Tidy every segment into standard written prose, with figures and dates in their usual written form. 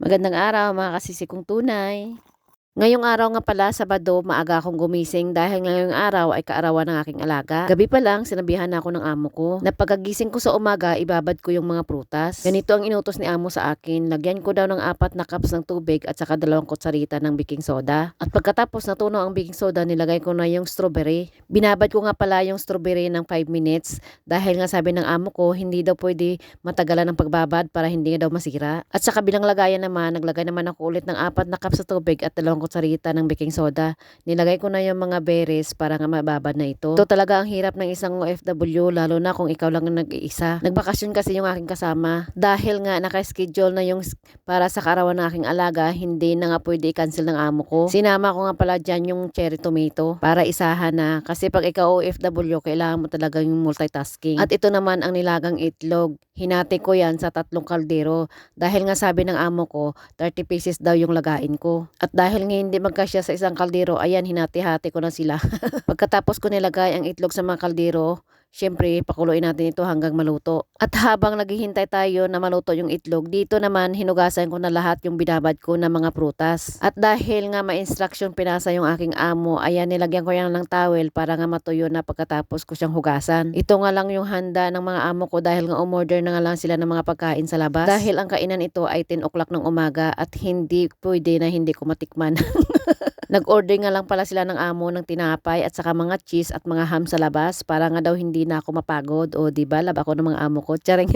Magandang araw mga kasisi kong tunay. Ngayong araw nga pala, Sabado, maaga akong gumising dahil ngayong araw ay kaarawan ng aking alaga. Gabi pa lang, sinabihan na ako ng amo ko na pagkagising ko sa umaga, ibabad ko yung mga prutas. Ganito ang inutos ni amo sa akin. Lagyan ko daw ng 4 na cups ng tubig at saka 2 kutsarita ng baking soda. At pagkatapos natunaw ang baking soda, nilagay ko na yung strawberry. Binabad ko nga pala yung strawberry ng 5 minutes dahil nga sabi ng amo ko, hindi daw pwede matagalan ng pagbabad para hindi nga daw masira. At sa kabilang lagayan naman, naglagay naman ako ulit ng 4 na cups sa tubig at 2 kutsarita ng baking soda. Nilagay ko na yung mga berries para nga mababad na ito. Ito talaga ang hirap ng isang OFW, lalo na kung ikaw lang ang nag-iisa. Nagbakasyon kasi yung aking kasama. Dahil nga naka-schedule na yung para sa karawan ng aking alaga, hindi na nga pwede i-cancel ng amo ko. Sinama ko nga pala dyan yung cherry tomato para isahan na. Kasi pag ikaw OFW, kailangan mo talaga yung multitasking. At ito naman ang nilagang itlog. Hinati ko yan sa 3 kaldero. Dahil nga sabi ng amo ko, 30 pieces daw yung lagain ko. At dahil nga hindi magkasya sa isang kaldero, ayan, hinati-hati ko na sila. Pagkatapos ko nilagay ang itlog sa mga kaldero, syempre, pakuluin natin ito hanggang maluto. At habang naghihintay tayo na maluto yung itlog, dito naman hinugasan ko na lahat yung binabad ko na mga prutas. At dahil nga ma-instruction pinasa yung aking amo, ayan, nilagyan ko yan ng towel para nga matuyo na pagkatapos ko siyang hugasan. Ito nga lang yung handa ng mga amo ko dahil nga umorder na nga lang sila ng mga pagkain sa labas. Dahil ang kainan ito ay 10 o'clock ng umaga at hindi pwede na hindi ko matikman. Nag-order nga lang pala sila ng amo ng tinapay at saka mga cheese at mga ham sa labas para nga daw hindi na ako mapagod. O diba, lab ako ng mga amo ko. Charing.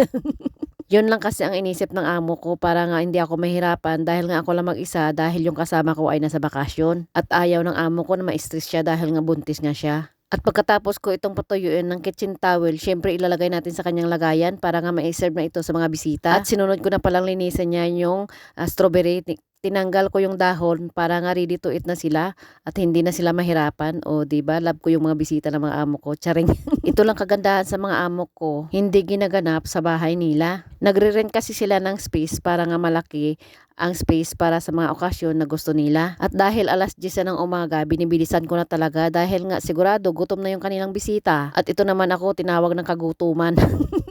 Yun lang kasi ang inisip ng amo ko para nga hindi ako mahirapan dahil nga ako lang mag-isa dahil yung kasama ko ay nasa bakasyon. At ayaw ng amo ko na ma-stress siya dahil nga buntis nga siya. At pagkatapos ko itong patuyuin ng kitchen towel, syempre ilalagay natin sa kanyang lagayan para nga ma-serve na ito sa mga bisita. At sinunod ko na palang linisan niya yung strawberry. Tinanggal ko yung dahon para nga ready to eat na sila at hindi na sila mahirapan. O diba, love ko yung mga bisita ng mga amo ko. Charing. Ito lang kagandahan sa mga amo ko, hindi ginaganap sa bahay nila. Nagre-rent kasi sila ng space para nga malaki ang space para sa mga okasyon na gusto nila. At dahil alas 10 na ng umaga, binibilisan ko na talaga dahil nga sigurado gutom na yung kanilang bisita. At ito naman ako tinawag ng kagutuman.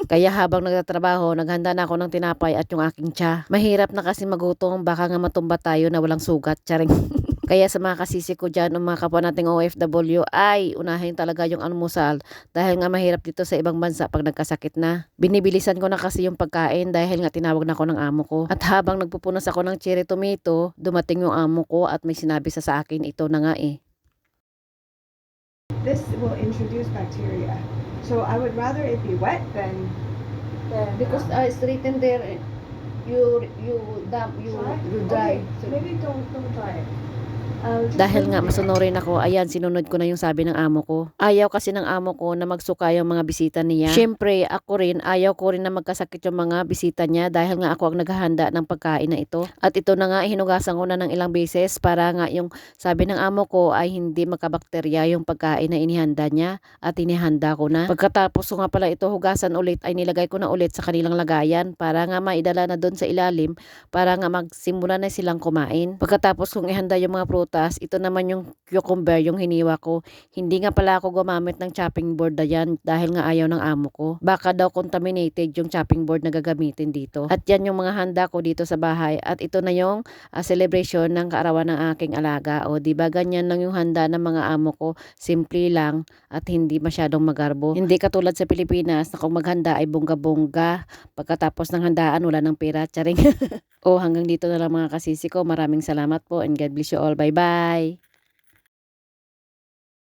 Kaya habang nagtatrabaho, naghanda na ako ng tinapay at yung aking tsa. Mahirap na kasi magutom, baka nga matumba tayo na walang sugat. Charing. Kaya sa mga kasisi ko dyan, o mga kapwa nating OFW, ay unahin talaga yung almusal dahil nga mahirap dito sa ibang bansa pag nagkasakit na. Binibilisan ko na kasi yung pagkain dahil nga tinawag na ako ng amo ko. At habang nagpupunas ako ng cherry tomato, dumating yung amo ko at may sinabi sa akin, ito na nga eh. This will introduce bacteria. So I would rather it be wet than Because straight in there, you dry. Okay, maybe don't try it. Dahil nga masunurin ako, ayan, sinunod ko na yung sabi ng amo ko. Ayaw kasi ng amo ko na magsuka yung mga bisita niya. Siyempre, ako rin, ayaw ko rin na magkasakit yung mga bisita niya dahil nga ako ang naghahanda ng pagkain na ito. At ito na nga, hinugasan ko na ng ilang beses para nga yung sabi ng amo ko ay hindi magkabakterya yung pagkain na inihanda niya at inihanda ko na. Pagkatapos ko nga pala ito hugasan ulit, ay nilagay ko na ulit sa kanilang lagayan para nga maidala na doon sa ilalim para nga magsimula na silang kumain. Pagkatapos kong ihanda yung mga prutas, ito naman yung cucumber, yung hiniwa ko. Hindi nga pala ako gumamit ng chopping board na yan dahil nga ayaw ng amo ko. Baka daw contaminated yung chopping board na gagamitin dito. At yan yung mga handa ko dito sa bahay. At ito na yung celebration ng kaarawan ng aking alaga. O diba, ganyan lang yung handa ng mga amo ko. Simple lang at hindi masyadong magarbo. Hindi katulad sa Pilipinas na kung maghanda ay bongga-bongga. Pagkatapos ng handaan, wala ng pera. Charing. O hanggang dito na lang mga kasisi ko. Maraming salamat po and God bless you all. Bye-bye.